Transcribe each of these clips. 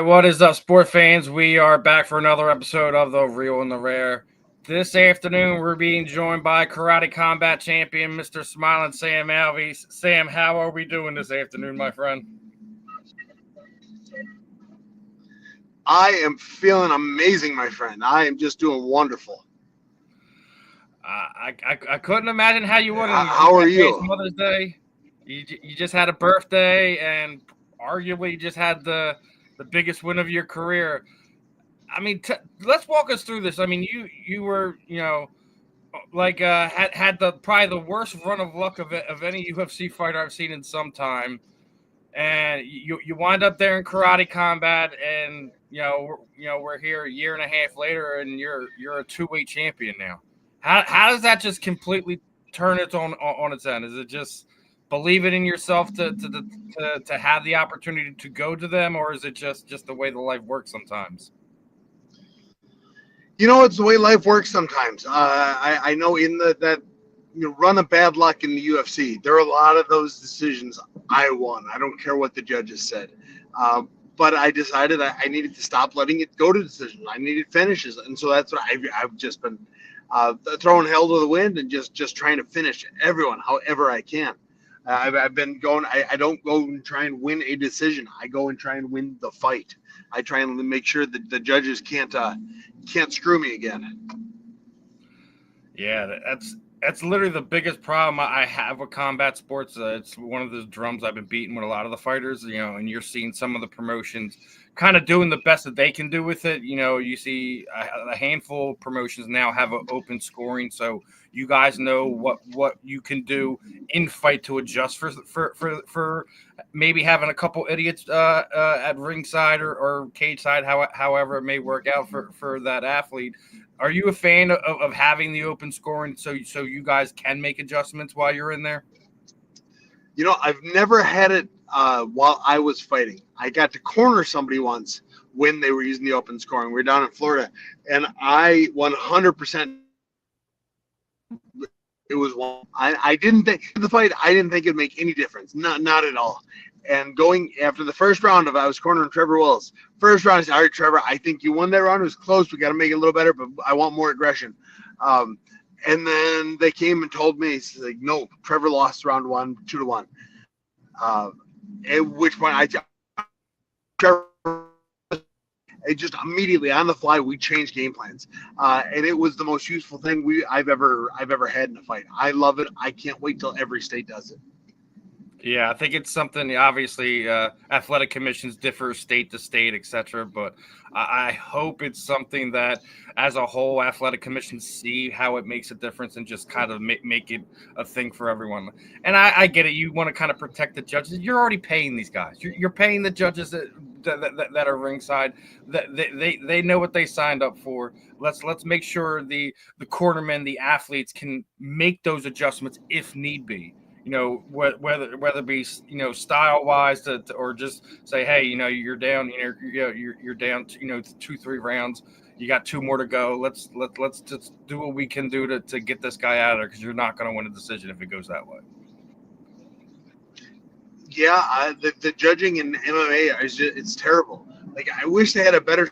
what is up, sport fans? We are back for another episode of The Real and the Rare. This afternoon, we're being joined by Karate Combat Champion, Mr. Smilin, Sam Alvey. Sam, how are we doing this afternoon, my friend? I am feeling amazing, my friend. I am just doing wonderful. I couldn't imagine how you would. How are you? Mother's Day. You just had a birthday, and arguably just had the biggest win of your career. I mean, let's walk us through this. I mean, you were had the probably the worst run of luck of any UFC fighter I've seen in some time, and you wind up there in karate combat, and we're here a year and a half later, and you're a two-weight champion now. How does that just completely turn it on its end? Is it just believing in yourself to have the opportunity to go to them, or is it just the way the life works sometimes? It's the way life works sometimes. I know in that run of bad luck in the UFC, there are a lot of those decisions I won. I don't care what the judges said. But I decided I needed to stop letting it go to decisions. I needed finishes. And so that's what I've just been throwing hell to the wind and just trying to finish everyone however I can. I've been going. I don't go and try and win a decision. I go and try and win the fight. I try and make sure that the judges can't screw me again. Yeah, that's literally the biggest problem I have with combat sports. It's one of those drums I've been beating with a lot of the fighters. And you're seeing some of the promotions kind of doing the best that they can do with it. You see a handful of promotions now have an open scoring, so you guys know what you can do in fight to adjust for maybe having a couple idiots at ringside or cage side, however it may work out for that athlete. Are you a fan of having the open scoring so you guys can make adjustments while you're in there? I've never had it while I was fighting. I got to corner somebody once when they were using the open scoring. We were down in Florida, and I 100%. It was one. I didn't think the fight. I didn't think it'd make any difference. Not at all. And going after the first round I was cornering Trevor Willis. First round, I said, all right, Trevor, I think you won that round. It was close. We got to make it a little better, but I want more aggression. And then they came and told me, like, no, Trevor lost round 1, 2-1. At which point Trevor, it just immediately on the fly we changed game plans, and it was the most useful thing I've ever had in a fight. I love it. I can't wait till every state does it. Yeah, I think it's something. Obviously, athletic commissions differ state to state, etc. But I hope it's something that, as a whole, athletic commissions see how it makes a difference and just kind of make it a thing for everyone. And I get it. You want to kind of protect the judges. You're already paying these guys. You're paying the judges that are ringside. That they know what they signed up for. Let's make sure the cornermen, the athletes, can make those adjustments if need be. Whether it be style wise or just say, hey, you're down, you're down 2-3 rounds, you got 2 more to go, let's just do what we can do to get this guy out of there, because you're not going to win a decision if it goes that way. Yeah, the judging in MMA it's terrible. Like, I wish they had a better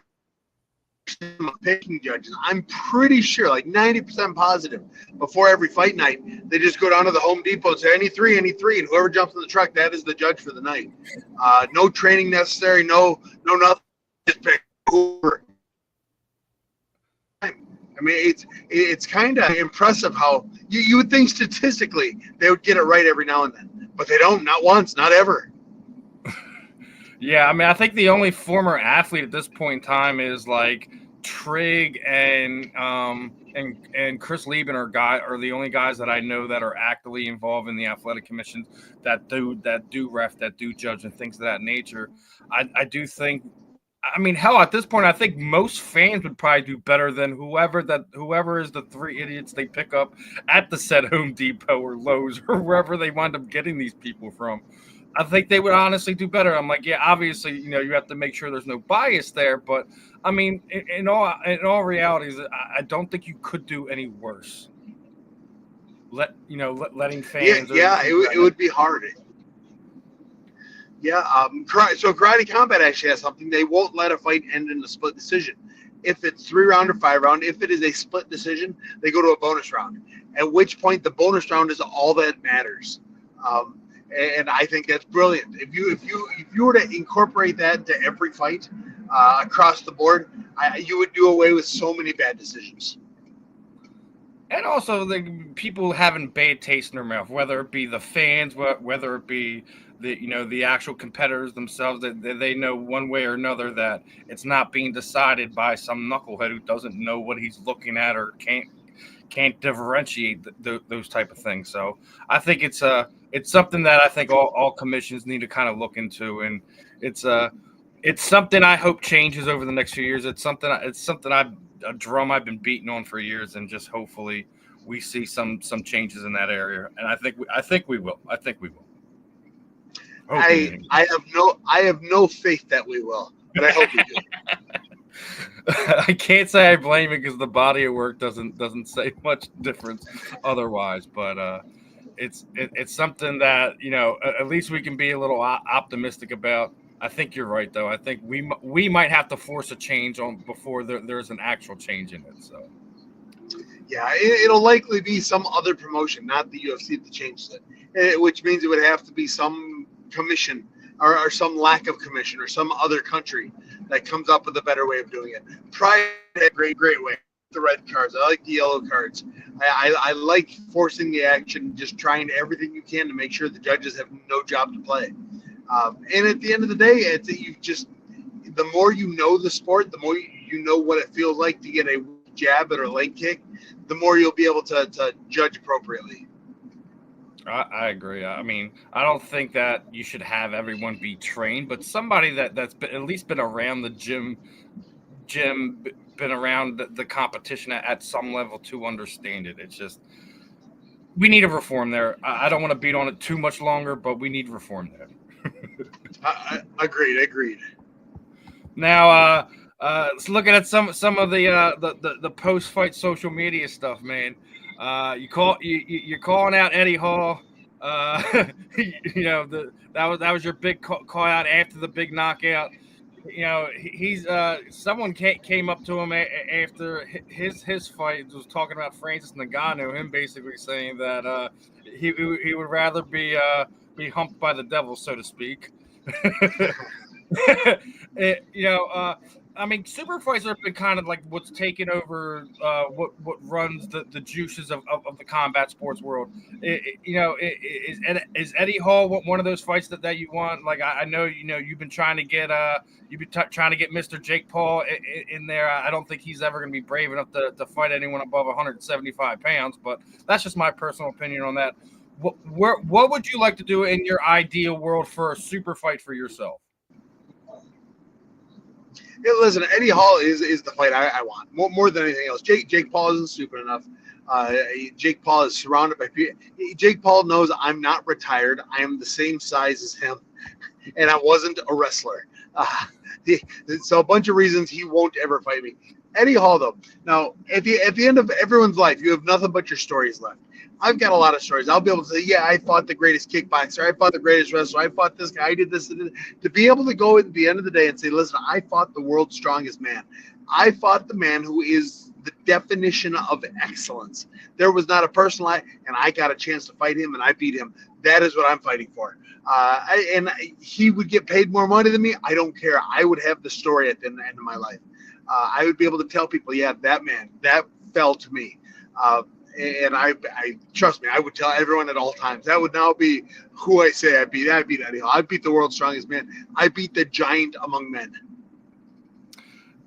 picking judges. I'm pretty sure, like 90% positive, before every fight night, they just go down to the Home Depot and say, any three, and whoever jumps in the truck, that is the judge for the night. No training necessary, no nothing. Just pick whoever. I mean, it's kind of impressive how you would think statistically they would get it right every now and then, but they don't. Not once, not ever. Yeah, I mean, I think the only former athlete at this point in time is like Trigg and Chris Lieben are the only guys that I know that are actively involved in the athletic commissions that do ref, that do judge, and things of that nature. I do think, I mean, hell, at this point, I think most fans would probably do better than whoever is the 3 idiots they pick up at the said Home Depot or Lowe's or wherever they wind up getting these people from. I think they would honestly do better. I'm like, yeah, obviously, you have to make sure there's no bias there, but I mean, in all realities, I don't think you could do any worse. Letting fans. Yeah, it would be hard. Yeah, so Karate Combat actually has something. They won't let a fight end in a split decision. If it's 3 round or 5 round, if it is a split decision, they go to a bonus round. At which point, the bonus round is all that matters. Um, and I think that's brilliant. If you were to incorporate that into every fight across the board, you would do away with so many bad decisions. And also, the people having bad taste in their mouth, whether it be the fans, whether it be the actual competitors themselves, that they know one way or another that it's not being decided by some knucklehead who doesn't know what he's looking at or can't differentiate those type of things. So I think it's something that I think all commissions need to kind of look into, and it's something I hope changes over the next few years. It's something a drum I've been beating on for years, and just hopefully we see some changes in that area. And I think we will. Hopefully. I have no faith that we will, but I hope we do. I can't say I blame it because the body of work doesn't say much difference otherwise, but it's something that at least we can be a little optimistic about. I think you're right, though. I think we might have to force a change on before there's an actual change in it. So yeah, it'll likely be some other promotion, not the UFC, that changes it, which means it would have to be some commission or some lack of commission or some other country that comes up with a better way of doing it. Pride had a great way. The red cards. I like the yellow cards. I like forcing the action, just trying everything you can to make sure the judges have no job to play. And at the end of the day, the more you know the sport, the more you know what it feels like to get a jab or a leg kick, the more you'll be able to judge appropriately. I agree. I mean, I don't think that you should have everyone be trained, but somebody that's at least been around the gym, been around the competition at some level to understand it. It's just we need a reform there. I don't want to beat on it too much longer, but we need reform there. Agreed. Now, let's looking at some of the post fight social media stuff, man. You're calling out Eddie Hall. That was your big call out after the big knockout. He's someone came up to him after his fight, was talking about Francis Ngannou, him basically saying that he would rather be humped by the devil, so to speak. I mean, super fights have been kind of like what's taken over what runs the juices of the combat sports world. Is Eddie Hall one of those fights that you want? Like I know you've been trying to get trying to get Mr. Jake Paul in there. I don't think he's ever going to be brave enough to fight anyone above 175 pounds, but that's just my personal opinion on that. What would you like to do in your ideal world for a super fight for yourself? Yeah, listen, Eddie Hall is the fight I want more than anything else. Jake Paul isn't stupid enough. Jake Paul is surrounded by people. Jake Paul knows I'm not retired. I am the same size as him, and I wasn't a wrestler. So a bunch of reasons he won't ever fight me. Eddie Hall, though. Now, at the end of everyone's life, you have nothing but your stories left. I've got a lot of stories. I'll be able to say, yeah, I fought the greatest kickboxer. I fought the greatest wrestler. I fought this guy. I did this. To be able to go at the end of the day and say, listen, I fought the world's strongest man. I fought the man who is the definition of excellence. There was not a person and I got a chance to fight him, and I beat him. That is what I'm fighting for. And he would get paid more money than me. I don't care. I would have the story at the end of my life. I would be able to tell people, yeah, that man, that fell to me. And I trust me, I would tell everyone at all times. That would now be who I say I beat. I beat Eddie Hall. I beat the world's strongest man. I beat the giant among men.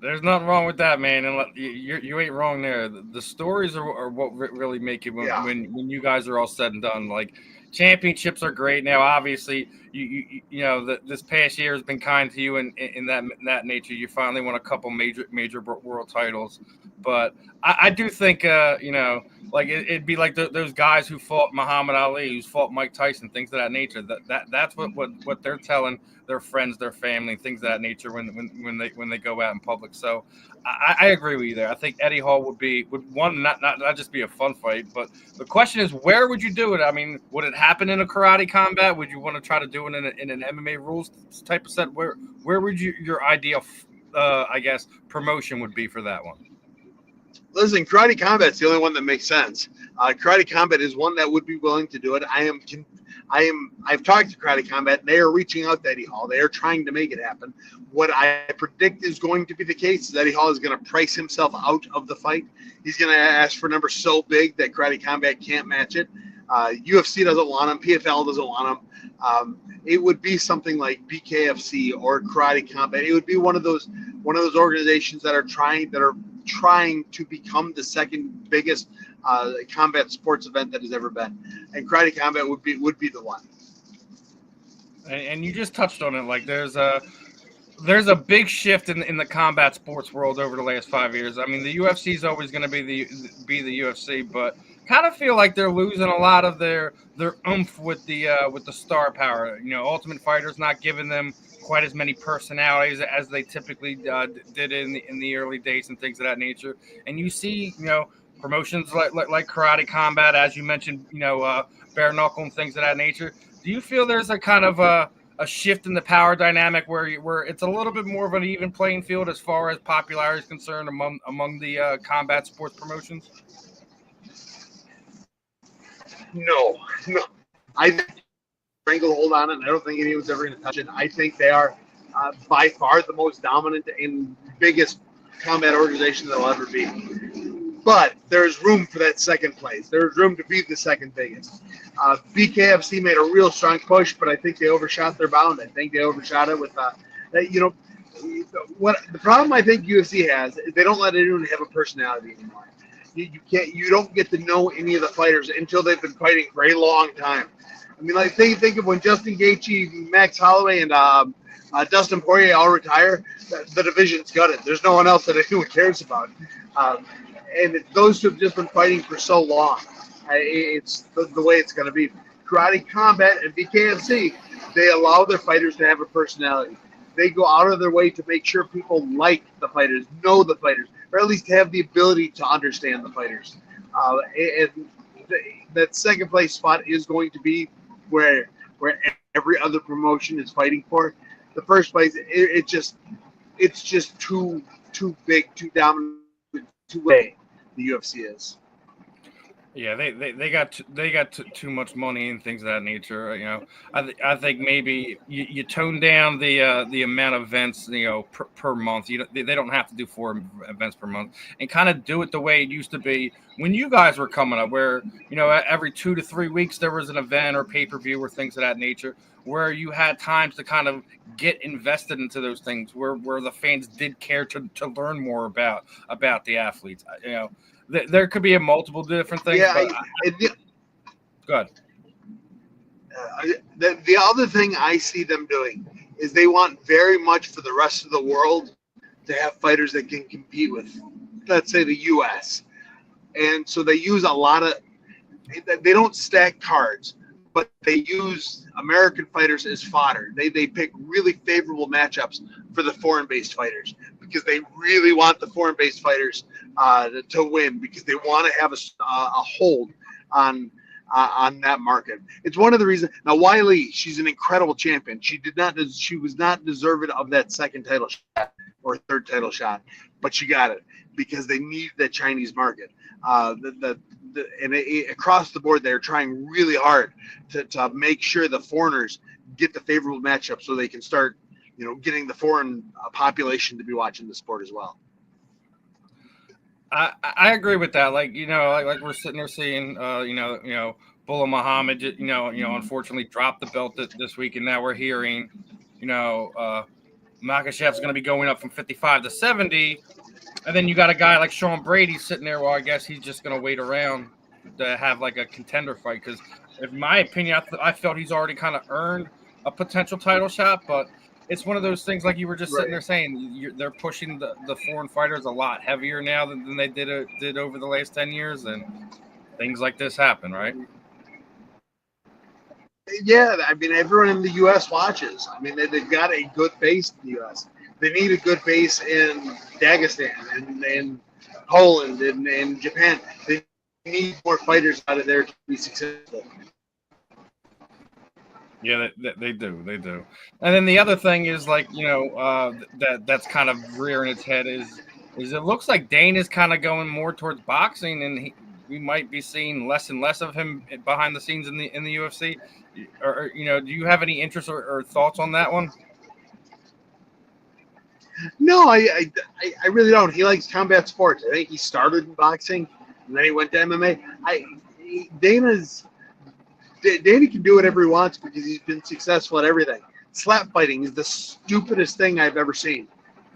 There's nothing wrong with that, man. And you ain't wrong there. The stories are what really make it when you guys are all said and done. Like, championships are great. Now, obviously, this past year has been kind to you in that nature. You finally won a couple major world titles, but I do think like it'd be like those guys who fought Muhammad Ali, who's fought Mike Tyson, things of that nature. That's what they're telling their friends, their family, things of that nature when they go out in public. So I agree with you there. I think Eddie Hall would one not just be a fun fight, but the question is, where would you do it? I mean, would it happen in a karate combat? Would you want to try to do it in an MMA rules type of set? Where would your ideal I guess promotion would be for that one? Listen, Karate Combat's the only one that makes sense. Karate Combat is one that would be willing to do it. I've talked to Karate Combat. They are reaching out to Eddie Hall. They are trying to make it happen. What I predict is going to be the case is Eddie Hall is going to price himself out of the fight. He's going to ask for numbers so big that Karate Combat can't match it. UFC doesn't want him. PFL doesn't want him. It would be something like BKFC or Karate Combat. It would be one of those organizations that are trying to become the second biggest combat sports event that has ever been, and Karate Combat would be the one. And you just touched on it. Like there's a big shift in the combat sports world over the last 5 years. I mean, the UFC is always going to be the UFC, but kind of feel like they're losing a lot of their oomph with the star power. You know, Ultimate Fighter's not giving them quite as many personalities as they typically did in the early days and things of that nature. And you see, you know, promotions like Karate Combat, as you mentioned, you know, bare knuckle and things of that nature. Do you feel there's a kind of a shift in the power dynamic where it's a little bit more of an even playing field as far as popularity is concerned among the combat sports promotions? No. I think Strangle hold on it, and I don't think anyone's ever going to touch it. I think they are by far the most dominant and biggest combat organization that will ever be. But there's room for that second place. There's room to be the second biggest. BKFC made a real strong push, but I think they overshot their bound. I think they overshot it with, what the problem I think UFC has is they don't let anyone have a personality anymore. You don't get to know any of the fighters until they've been fighting for a long time. I mean, like think of when Justin Gaethje, Max Holloway, and Dustin Poirier all retire. The division's gutted. There's no one else that anyone cares about. And those two have just been fighting for so long. It's the way it's going to be. Karate Combat and BKFC, they allow their fighters to have a personality. They go out of their way to make sure people like the fighters, know the fighters, or at least have the ability to understand the fighters. And that second place spot is going to be where every other promotion is fighting for. The first place, it's just too big, too dominant, too way the UFC is. Yeah, they got too much money and things of that nature. You know, I think maybe you tone down the amount of events, you know, per month. They don't have to do 4 events per month, and kind of do it the way it used to be when you guys were coming up, where, you know, every 2 to 3 weeks there was an event or pay-per-view or things of that nature, where you had times to kind of get invested into those things, where the fans did care to learn more about the athletes. You know, there could be a multiple different things. Yeah, go ahead. The other thing I see them doing is they want very much for the rest of the world to have fighters that can compete with, let's say, the U.S. And so they use a lot of – they don't stack cards, but they use American fighters as fodder. They pick really favorable matchups for the foreign-based fighters because they really want the foreign-based fighters to win, because they want to have a hold on that market. It's one of the reasons. Now, Wiley, she's an incredible champion. She was not deserving of that second title shot or third title shot, but she got it because they need that Chinese market. Across the board, they're trying really hard to make sure the foreigners get the favorable matchup so they can start, you know, getting the foreign population to be watching the sport as well. I agree with that. Like, you know, like we're sitting there seeing, you know, Bullah Muhammad, you know, unfortunately dropped the belt this week, and now we're hearing, you know, Makhachev's going to be going up from 55 to 70. And then you got a guy like Sean Brady sitting there. Well, I guess he's just going to wait around to have like a contender fight. Because in my opinion, I felt he's already kind of earned a potential title shot. But it's one of those things, like you were just sitting there saying, they're pushing the foreign fighters a lot heavier now than they did over the last 10 years. And things like this happen, right? Yeah, I mean, everyone in the U.S. watches. I mean, they've got a good base in the U.S. They need a good base in Dagestan and Poland and Japan. They need more fighters out of there to be successful. Yeah, they do. They do. And then the other thing is like, that's kind of rearing its head is it looks like Dane is kind of going more towards boxing, and we might be seeing less and less of him behind the scenes in the UFC. Or do you have any interest or thoughts on that one? No, I really don't. He likes combat sports. I think he started in boxing and then he went to MMA. Dana can do whatever he wants because he's been successful at everything. Slap fighting is the stupidest thing I've ever seen,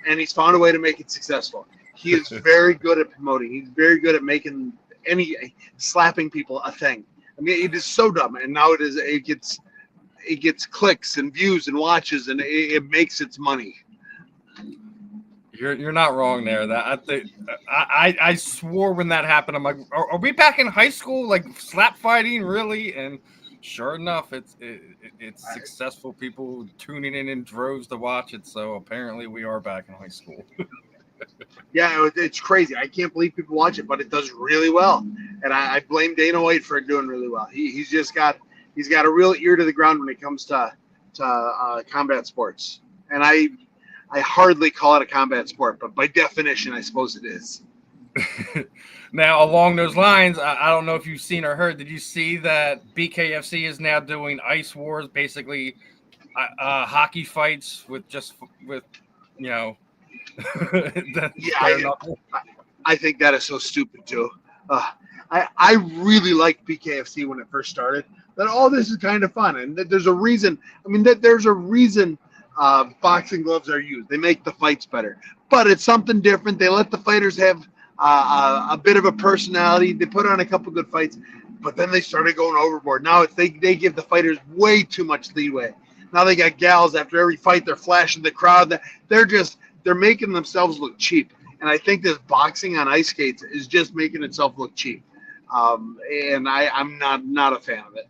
and he's found a way to make it successful. He is very good at promoting. He's very good at making slapping people a thing. I mean, it is so dumb, and now it gets clicks and views and watches, and it makes its money. You're not wrong there. That I think I swore when that happened. I'm like, are we back in high school? Like slap fighting, really? And sure enough, it's successful. People tuning in droves to watch it. So apparently, we are back in high school. Yeah, it's crazy. I can't believe people watch it, but it does really well, and I blame Dana White for it doing really well. He's got a real ear to the ground when it comes to combat sports, and I hardly call it a combat sport, but by definition, I suppose it is. Now, along those lines, I don't know if you've seen or heard. Did you see that BKFC is now doing ice wars, basically hockey fights with I think that is so stupid too. I really liked BKFC when it first started. That this is kind of fun, and there's a reason. I mean, there's a reason. Boxing gloves are used. They make the fights better, but it's something different. They let the fighters have a bit of a personality. They put on a couple good fights, but then they started going overboard. Now they give the fighters way too much leeway. Now they got gals after every fight. They're flashing the crowd. They're making themselves look cheap. And I think this boxing on ice skates is just making itself look cheap. And I'm not a fan of it.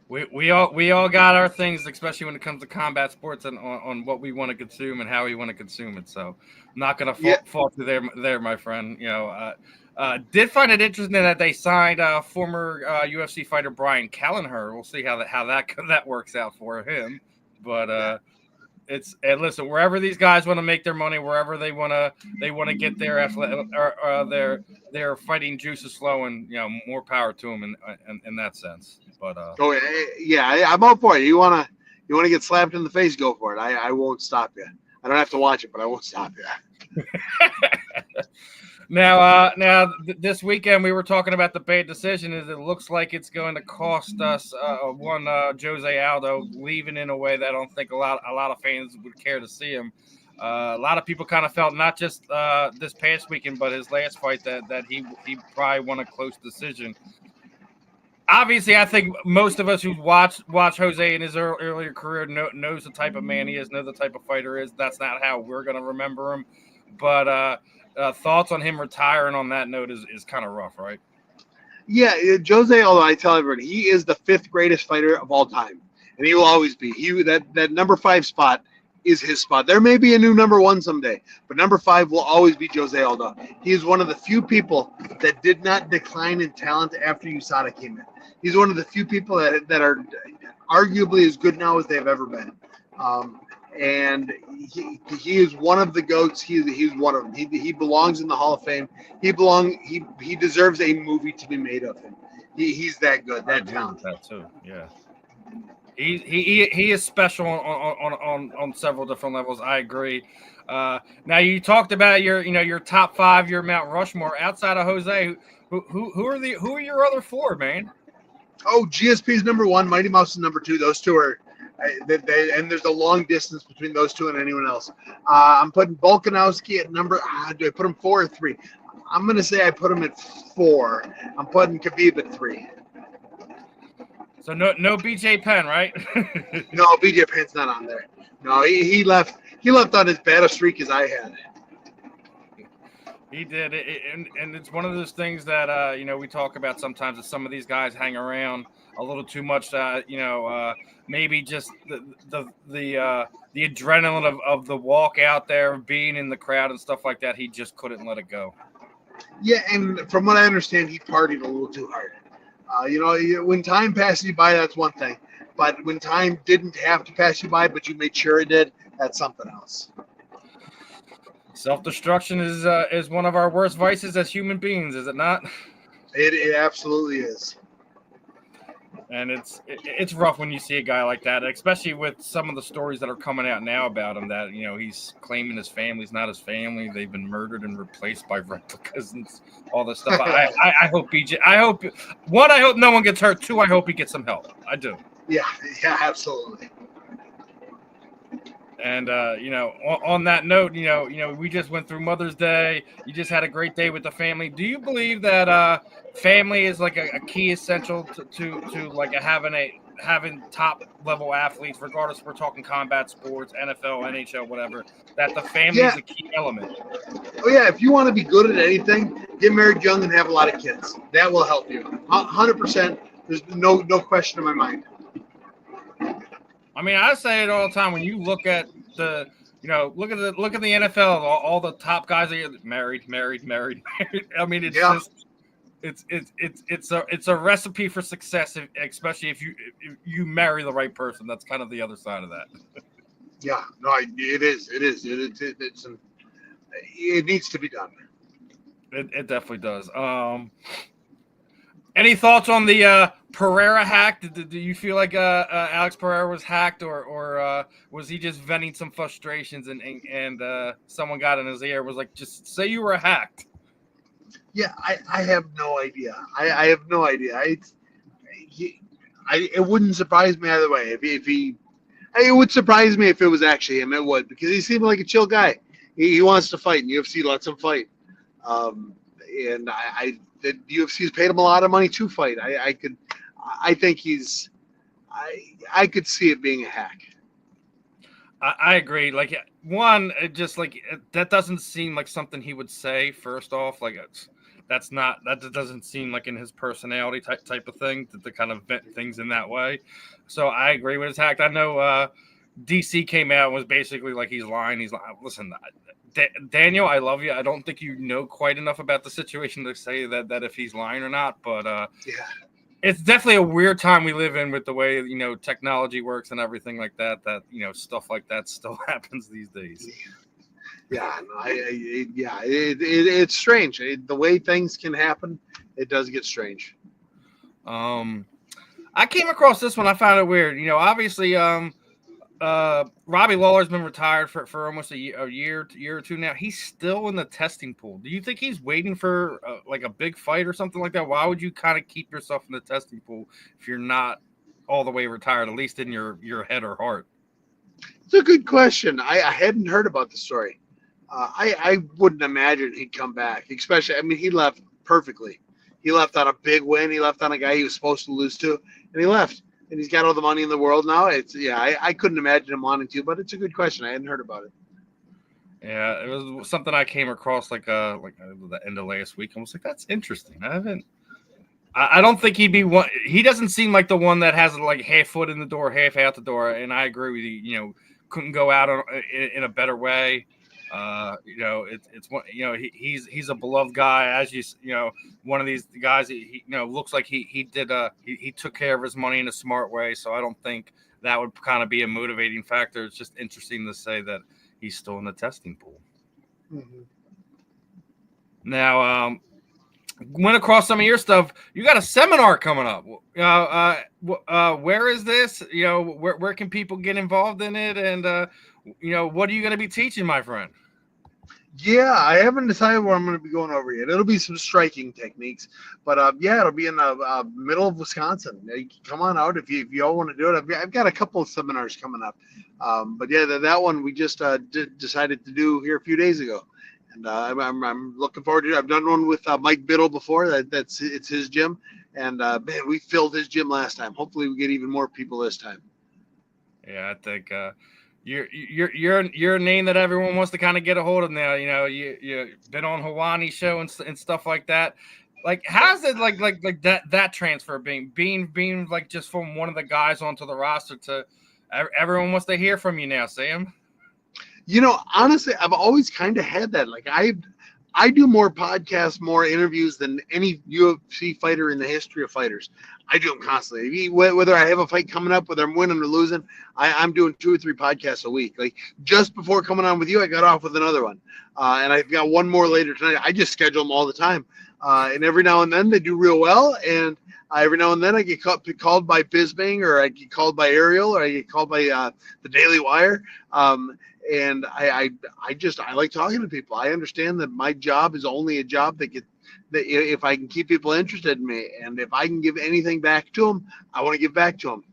We all got our things, especially when it comes to combat sports and on what we want to consume and how we want to consume it. So I'm not going to fault you there, my friend. Did find it interesting that they signed former UFC fighter Brian Kelleher. We'll see how that works out for him. But and listen, wherever these guys want to make their money, wherever they want to get their athletic their fighting juices flowing, more power to them in that sense. But I'm all for it. You wanna get slapped in the face, go for it. I won't stop you. I don't have to watch it, but I won't stop you. Now, this weekend we were talking about the bad decision. Is it looks like it's going to cost us one Jose Aldo leaving in a way that I don't think a lot of fans would care to see him. A lot of people kind of felt not just this past weekend, but his last fight that he probably won a close decision. Obviously, I think most of us who watch Jose in his earlier career knows the type of man he is, know the type of fighter he is. That's not how we're going to remember him. But thoughts on him retiring on that note is kind of rough, right? Yeah, Jose, although I tell everybody, he is the 5th greatest fighter of all time. And he will always be. That number 5 spot is his spot. There may be a new number 1 someday, but number 5 will always be Jose Aldo. He is one of the few people that did not decline in talent after USADA came in. He's one of the few people that are arguably as good now as they've ever been. And he is one of the GOATs. He's one of them. He belongs in the Hall of Fame. He deserves a movie to be made of him. He's that good. That talented. That too. Yeah. He is special on several different levels. I agree. Now you talked about your top 5, your Mount Rushmore outside of Jose. Who are your other 4, man? Oh, GSP's number 1, Mighty Mouse is number 2. Those two are, and there's a long distance between those two and anyone else. I'm putting Volkanovski at number. Do I put him 4 or 3? I'm gonna say I put him at 4. I'm putting Khabib at 3. So no BJ Penn, right? No, BJ Penn's not on there. No, he left on as bad a streak as I had. He did, and it's one of those things that we talk about sometimes. That some of these guys hang around a little too much. Maybe just the adrenaline of the walk out there, being in the crowd and stuff like that. He just couldn't let it go. Yeah, and from what I understand, he partied a little too hard. When time passes you by, that's one thing. But when time didn't have to pass you by, but you made sure it did, that's something else. Self-destruction is one of our worst vices as human beings, is it not? It absolutely is. And it's rough when you see a guy like that, especially with some of the stories that are coming out now about him. That he's claiming his family's not his family; they've been murdered and replaced by replicas and all this stuff. I hope BJ. I hope no one gets hurt. Two, I hope he gets some help. I do. Yeah, absolutely. And on that note, we just went through Mother's Day. You just had a great day with the family. Do you believe that family is like a key essential to like having top level athletes, regardless if we're talking combat sports, NFL, NHL, whatever? That the family is a key element. Oh yeah, if you want to be good at anything, get married young and have a lot of kids. That will help you. 100%. There's no question in my mind. I mean, I say it all the time. When you look at the look at the NFL, all the top guys are married. I mean, it's just it's a recipe for success, especially if you marry the right person. That's kind of the other side of that. Yeah, no, it is. It needs to be done. It definitely does. Any thoughts on the Pereira hack? Do you feel like Alex Pereira was hacked, or was he just venting some frustrations and someone got in his ear, was like, just say you were hacked? Yeah, I have no idea. I have no idea. It wouldn't surprise me either way. It would surprise me if it was actually him. It would, because he seemed like a chill guy. He wants to fight, and UFC lets him fight. And the UFC's paid him a lot of money to fight. I could see it being a hack. I agree. Like, one, it just like that doesn't seem like something he would say. First off, like that doesn't seem like in his personality type of thing to kind of vent things in that way. So I agree with his hack. I know DC came out and was basically like, he's lying. He's like, listen, Daniel, I love you. I don't think you know quite enough about the situation to say that if he's lying or not. But yeah, it's definitely a weird time we live in with the way technology works and everything like that. That stuff like that still happens these days. Yeah, no, it's strange. The way things can happen, it does get strange. I came across this one. I found it weird. Obviously, Robbie Lawler's been retired for almost a year or two now. He's still in the testing pool. Do you think he's waiting for like a big fight or something like that? Why would you kind of keep yourself in the testing pool if you're not all the way retired, at least in your head or heart? It's a good question. I hadn't heard about the story. I wouldn't imagine he'd come back, especially, I mean, he left perfectly. He left on a big win. He left on a guy he was supposed to lose to, and he left. And he's got all the money in the world now. I couldn't imagine him wanting to, but it's a good question. I hadn't heard about it. Yeah, it was something I came across like the end of last week. I was like, that's interesting. I don't think he'd be one. He doesn't seem like the one that has like half foot in the door, half out the door. And I agree with you. Couldn't go out in a better way. It's one. He's a beloved guy. As one of these guys. He looks like he took care of his money in a smart way. So I don't think that would kind of be a motivating factor. It's just interesting to say that he's still in the testing pool. Mm-hmm. Now, went across some of your stuff. You got a seminar coming up. Where is this? Where can people get involved in it? And what are you going to be teaching, my friend? Yeah, I haven't decided what I'm going to be going over yet. It'll be some striking techniques, but it'll be in the middle of Wisconsin. Come on out if you all want to do it. I've got a couple of seminars coming up, but yeah, that one we just decided to do here a few days ago, and I'm looking forward to it. I've done one with Mike Biddle before. It's his gym, and man, we filled his gym last time. Hopefully, we get even more people this time. Yeah, I think You're a name that everyone wants to kind of get a hold of now. You know, you've been on Hawani show and stuff like that. Like, how's it like that transfer being like just from one of the guys onto the roster to everyone wants to hear from you now, Sam? You know, honestly, I've always kind of had that. Like I do more podcasts, more interviews than any UFC fighter in the history of fighters. I do them constantly. Whether I have a fight coming up, whether I'm winning or losing, I'm doing 2 or 3 podcasts a week. Like just before coming on with you, I got off with another one, and I've got one more later tonight. I just schedule them all the time, and every now and then they do real well, and every now and then I get called by Bisbing, or I get called by Ariel, or I get called by the Daily Wire. And I like talking to people. I understand that my job is only a job that if I can keep people interested in me, and if I can give anything back to them, I want to give back to them.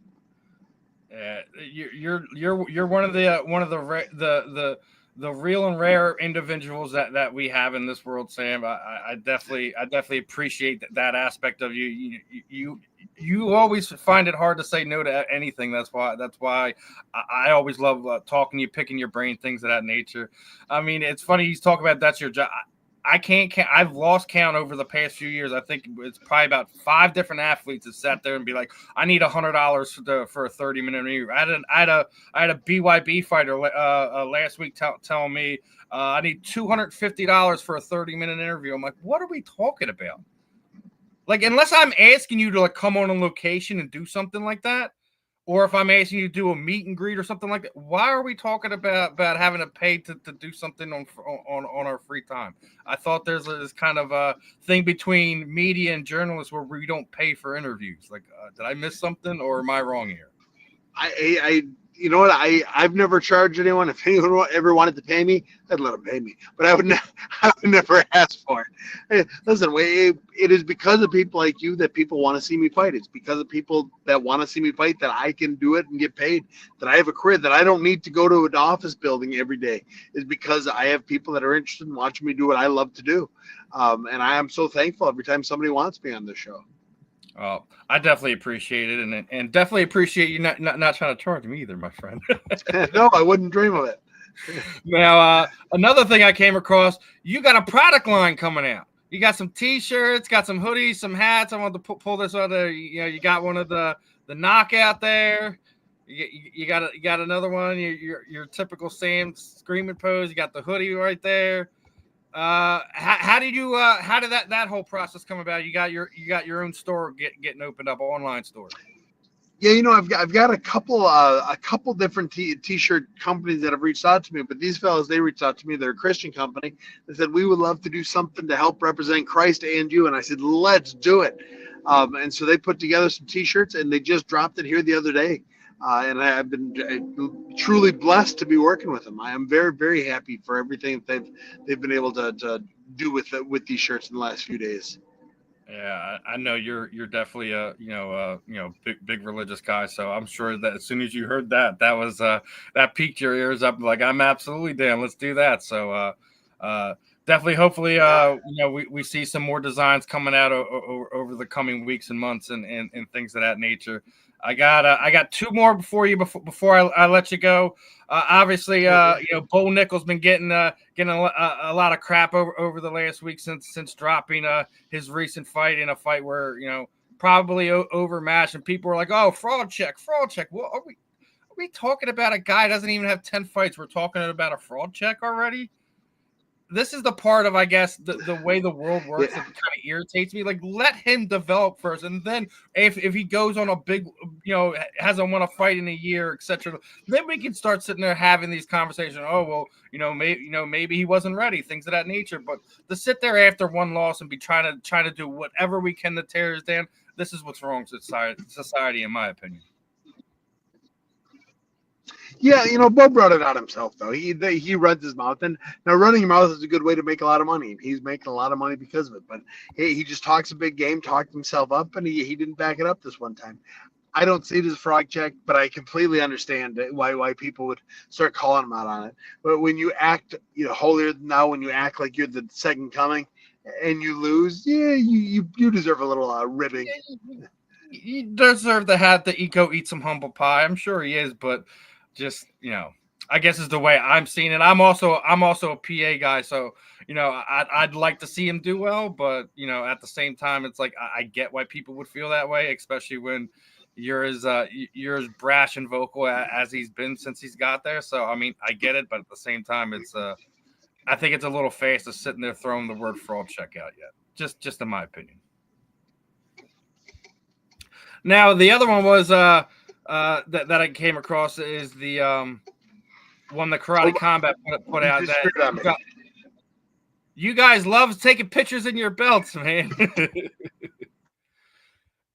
You're one of the real and rare individuals that we have in this world, Sam. I definitely appreciate that aspect of you. You always find it hard to say no to anything. That's why I always love talking to you, picking your brain, things of that nature. I mean, it's funny you talk about that's your job. I can't count. I've lost count over the past few years. I think it's probably about 5 different athletes that sat there and be like, "I need $100 for a 30-minute interview." I had a BYB fighter last week telling me I need $250 for a 30-minute interview. I'm like, what are we talking about? Like, unless I'm asking you to like come on location and do something like that, or if I'm asking you to do a meet and greet or something like that, why are we talking about having to pay to do something on our free time? I thought there's this kind of a thing between media and journalists where we don't pay for interviews. Like, did I miss something, or am I wrong here? I you know what? I've never charged anyone. If anyone ever wanted to pay me, I'd let them pay me. But I would never ask for it. Hey, listen, it is because of people like you that people want to see me fight. It's because of people that want to see me fight that I can do it and get paid. That I have a career. That I don't need to go to an office building every day. Is because I have people that are interested in watching me do what I love to do. And I am so thankful every time somebody wants me on this show. Oh, I definitely appreciate it, and definitely appreciate you not trying to charge me either, my friend. No, I wouldn't dream of it. Now, another thing I came across, you got a product line coming out. You got some T-shirts, got some hoodies, some hats. I want to pull this out there. You know, you got one of the knockout there. You got another one. Your typical Sam screaming pose. You got the hoodie right there. How did that whole process come about? You got your own store getting opened up, online store. Yeah, you know, I've got a couple different t-shirt companies that have reached out to me, but these fellas, they reached out to me. They're a Christian company. They said, we would love to do something to help represent Christ and you. And I said, let's do it. And so they put together some t-shirts, and they just dropped it here the other day. And I've been truly blessed to be working with them. I am very, very happy for everything that they've been able to do with these shirts in the last few days. Yeah, I know you're definitely a big religious guy, so I'm sure that as soon as you heard that was that piqued your ears up. Like, I'm absolutely down. Let's do that. So definitely, hopefully, we see some more designs coming out over the coming weeks and months and things of that nature. I got 2 more before I let you go. Obviously, Bo Nickel's been getting a lot of crap over the last week since dropping his recent fight, in a fight where probably overmatched, and people were like, "Oh, fraud check." Well, are we talking about a guy who doesn't even have 10 fights? We're talking about a fraud check already. This is the part of, I guess, the way the world works that kind of irritates me. Like, let him develop first, and then if he goes on a big, hasn't won a fight in a year, etc., then we can start sitting there having these conversations. Oh, well, maybe he wasn't ready, things of that nature. But to sit there after one loss and be trying to do whatever we can to tear us down, this is what's wrong with society, in my opinion. Yeah, Bo brought it out himself, though. He runs his mouth, and now running your mouth is a good way to make a lot of money. He's making a lot of money because of it. But he just talks a big game, talked himself up, and he didn't back it up this one time. I don't see it as a fraud check, but I completely understand why people would start calling him out on it. But when you act holier than thou, when you act like you're the second coming, and you lose, yeah, you deserve a little ribbing. You deserve to have the eat some humble pie. I'm sure he is, but just I guess is the way I'm seeing it. I'm also a PA guy, so I'd like to see him do well, but at the same time, it's like I get why people would feel that way, especially when you're as brash and vocal as he's been since he's got there. So I mean, I get it, but at the same time, it's I think it's a little fast to sitting there throwing the word fraud check out yet. Just in my opinion. Now the other one was that I came across is the one the Karate Combat put out that you guys love taking pictures in your belts, man.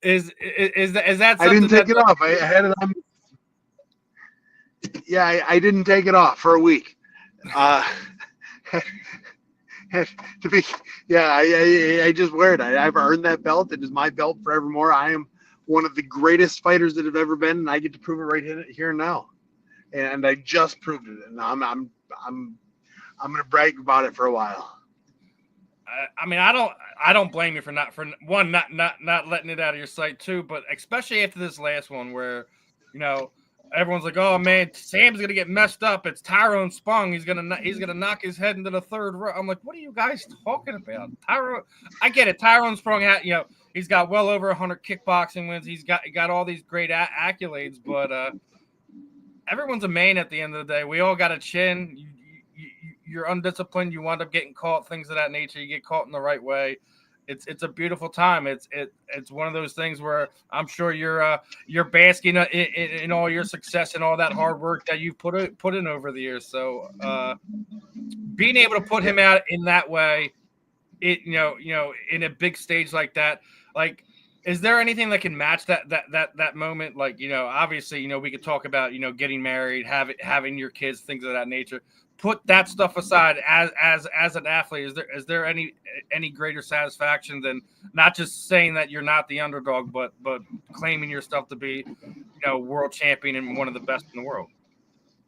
Is that something I didn't take it off. I had it on. Yeah, I didn't take it off for a week. I just wear it. I've earned that belt. It is my belt forevermore. I am one of the greatest fighters that have ever been, and I get to prove it right here and now. And I just proved it, and I'm gonna brag about it for a while. I mean, I don't blame you for not letting it out of your sight too, but especially after this last one where, everyone's like, oh man, Sam's gonna get messed up. It's Tyrone Spong. He's gonna knock his head into the third row. I'm like, what are you guys talking about? Tyrone, I get it. Tyrone Spong he's got well over 100 kickboxing wins. He's got all these great accolades, but everyone's a man at the end of the day. We all got a chin. You're undisciplined. You wind up getting caught, things of that nature. You get caught in the right way. It's a beautiful time. It's one of those things where I'm sure you're basking in all your success and all that hard work that you've put in over the years. So being able to put him out in that way, in a big stage like that, like, is there anything that can match that moment? Like, obviously, we could talk about, getting married, having your kids, things of that nature. Put that stuff aside as an athlete. Is there any greater satisfaction than not just saying that you're not the underdog, but claiming yourself to be, world champion and one of the best in the world?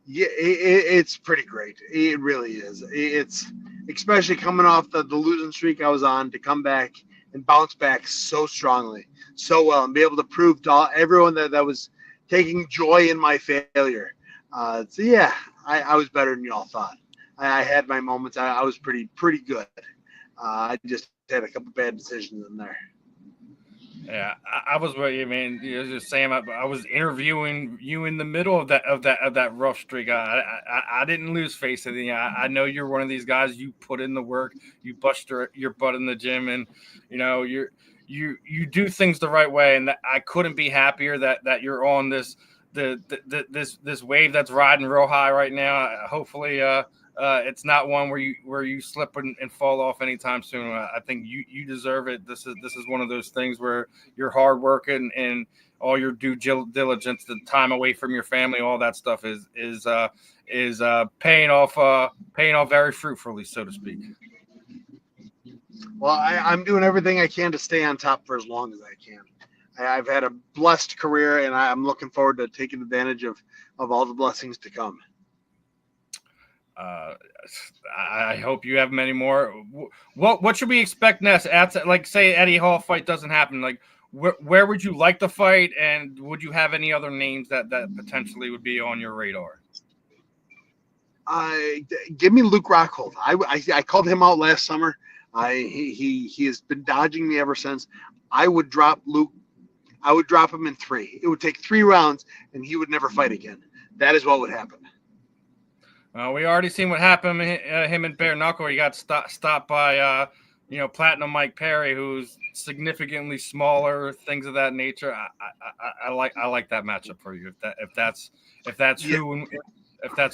Yeah, it's pretty great. It really is. It's especially coming off the losing streak I was on, to come back and bounce back so strongly, so well, and be able to prove to everyone that was taking joy in my failure. So yeah, I was better than y'all thought. I had my moments. I was pretty good. I just had a couple bad decisions in there. Yeah, I was with you, man. Just saying, I was interviewing you in the middle of that rough streak. I didn't lose face of it. I know you're one of these guys. You put in the work. You bust your butt in the gym, and you do things the right way. And I couldn't be happier that you're on this wave that's riding real high right now. Hopefully, it's not one where you slip and fall off anytime soon. I think you deserve it. This is one of those things where you're hard working and all your due diligence, the time away from your family, all that stuff is paying off very fruitfully, so to speak. Well, I'm doing everything I can to stay on top for as long as I can. I've had a blessed career, and I'm looking forward to taking advantage of all the blessings to come. I hope you have many more. What should we expect next? Like, say Eddie Hall fight doesn't happen. Like, where would you like to fight, and would you have any other names that potentially would be on your radar? Give me Luke Rockhold. I called him out last summer. He has been dodging me ever since. I would drop Luke. I would drop him in 3. It would take 3 rounds, and he would never fight again. That is what would happen. We already seen what happened. Him and Bare Knuckle. He got stopped by Platinum Mike Perry, who's significantly smaller. Things of that nature. I like that matchup for you. If that's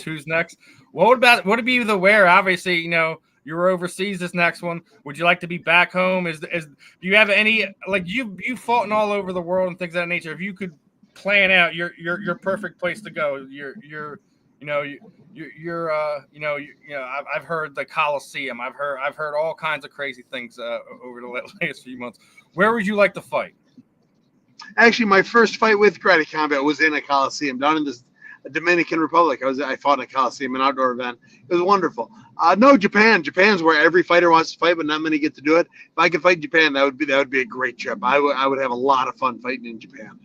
who's next. Would it be the where? Obviously, you're overseas this next one. Would you like to be back home? Do you have any, like, you fought all over the world and things of that nature? If you could plan out your perfect place to go, I've heard the Coliseum. I've heard all kinds of crazy things over the last few months. Where would you like to fight? Actually, my first fight with Karate Combat was in a Coliseum down in the Dominican Republic. I fought in a Coliseum, an outdoor event. It was wonderful. No, Japan. Japan's where every fighter wants to fight, but not many get to do it. If I could fight in Japan, that would be a great trip. I would have a lot of fun fighting in Japan.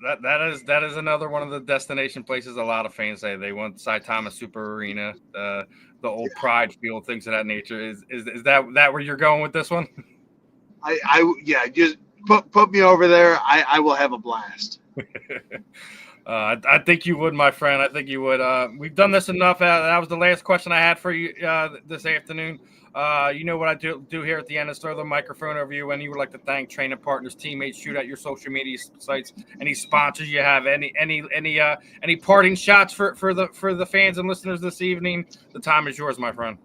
That is another one of the destination places. A lot of fans say they want Cy Thomas Super Arena, the old Pride Field, things of that nature. Is that where you're going with this one? Yeah, just put me over there. I will have a blast. I think you would, my friend. I think you would. We've done this enough. That was the last question I had for you this afternoon. You know what I do here at the end is throw the microphone over you, and you would like to thank training partners, teammates, shoot out your social media sites, any sponsors you have, any parting shots for the fans and listeners this evening. The time is yours, my friend.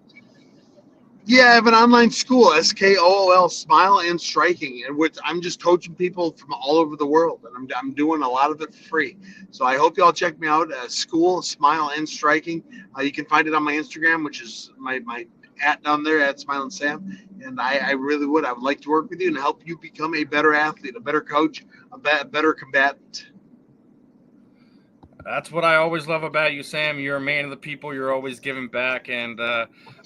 Yeah, I have an online school, SKOOL, Smile and Striking, and which I'm just coaching people from all over the world, and I'm doing a lot of it for free. So I hope y'all check me out. School, Smile and Striking. You can find it on my Instagram, which is my @ down there at Smilin Sam. And I really would. I would like to work with you and help you become a better athlete, a better coach, a better combatant. That's what I always love about you, Sam. You're a man of the people. You're always giving back, and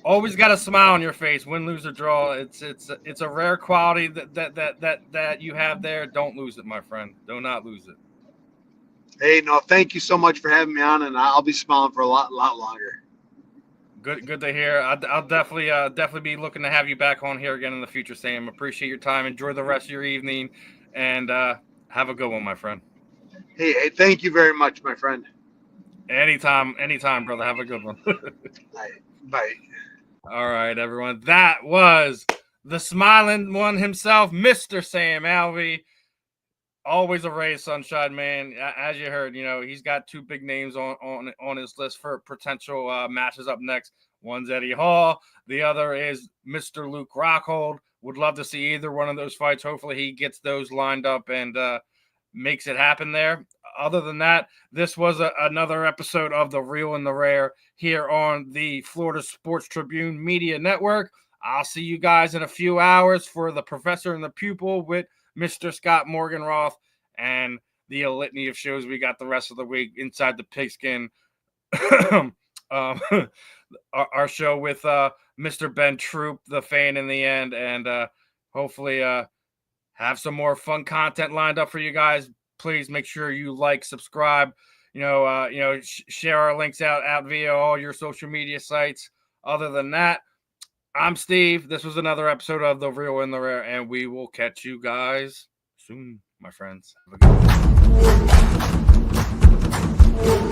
always got a smile on your face, win, lose, or draw. It's a rare quality that you have there. Don't lose it, my friend. Do not lose it. Hey, no, thank you so much for having me on, and I'll be smiling for a lot longer. Good to hear. I'll definitely be looking to have you back on here again in the future, Sam. Appreciate your time. Enjoy the rest of your evening, and have a good one, my friend. Hey, thank you very much, my friend. Anytime, brother. Have a good one. Bye. All right, everyone. That was the smiling one himself, Mr. Sam Alvey. Always a ray of sunshine, man. As you heard, he's got two big names on his list for potential matches up next. One's Eddie Hall. The other is Mr. Luke Rockhold. Would love to see either one of those fights. Hopefully he gets those lined up and makes it happen there. Other than that, this was another episode of The Real and the Rare here on the Florida Sports Tribune Media Network. I'll see you guys in a few hours for The Professor and the Pupil with Mr. Scott Morganroth and the litany of shows we got the rest of the week inside the pigskin. Our show with Mr. Ben Troop, the fan in the end, and hopefully have some more fun content lined up for you guys. Please make sure you like, subscribe, share our links out via all your social media sites. Other than that, I'm Steve. This was another episode of The Real and the Rare, and we will catch you guys soon, my friends. Have a good one.